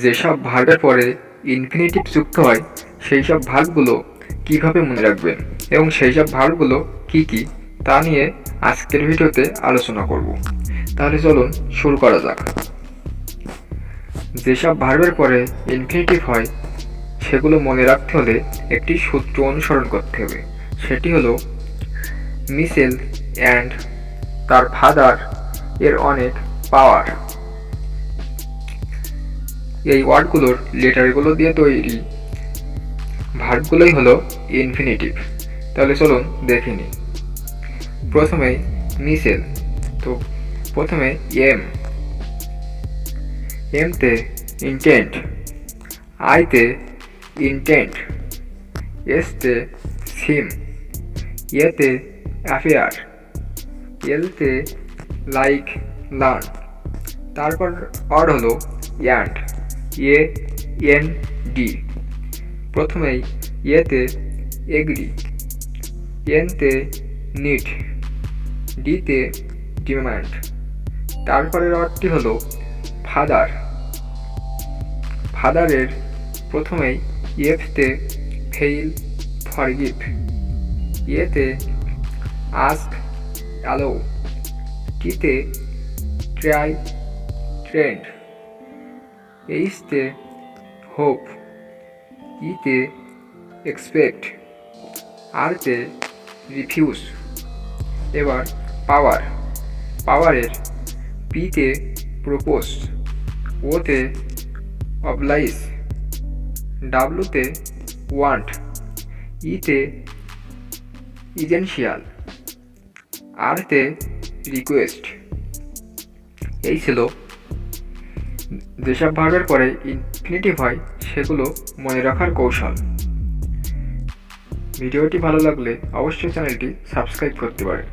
যেসব ভার্বের পরে ইনফিনিটিভ যুক্ত হয় সেই সব ভার্বগুলো কীভাবে মনে রাখবেন এবং সেই সব ভার্বগুলো কী কী তা নিয়ে আজকের ভিডিওতে আলোচনা করব। তাহলে চলুন শুরু করা যাক। যেসব ভার্বের পরে ইনফিনিটিভ হয় সেগুলো মনে রাখতে হলে একটি সূত্র অনুসরণ করতে হবে। সেটি হলো মিসেল অ্যান্ড তার ফাদার এর অনেক পাওয়ার। এই ওয়ার্ডগুলোর লেটারগুলো দিয়ে তৈরি ভার্বগুলোই হলো ইনফিনিটিভ। তাহলে চলুন দেখে নিই। প্রথমে মিসেল, তো প্রথমে এমতে ইন্টেন্ট, আইতে ইন্টেন্ট, এসতে সিম, এতে অ্যাফেয়ার, এলতে লাইক লার্ন। তারপর অড হলো অ্যান্ড, এন ডি। প্রথমেই এতে এগ্রি, এনতে নিড, ডিতে ডিমান্ড। তারপরের অর্থটি হলো ফাদার। ফাদারের প্রথমেই এফতে ফেইল ফরগিভ, এতে আস্ক অ্যালো, টিতে ট্রাই ট্রেন্ড, এইচতে হোপ, ইতে এক্সপেক্ট, আরতে রিফিউজ। এবার পাওয়ারের পিতে প্রপোজ, ওতে অবলাইজ, ডাব্লুতে ওয়ান্ট, ইতে ইজেন্সিয়াল, আরতে রিকোয়েস্ট। এই ছিল যেসব ভার্বের পরে ইনফিনিটিভ হয় সেগুলো মনে রাখার কৌশল। ভিডিওটি ভালো লাগলে অবশ্যই চ্যানেলটি সাবস্ক্রাইব করতে পারেন।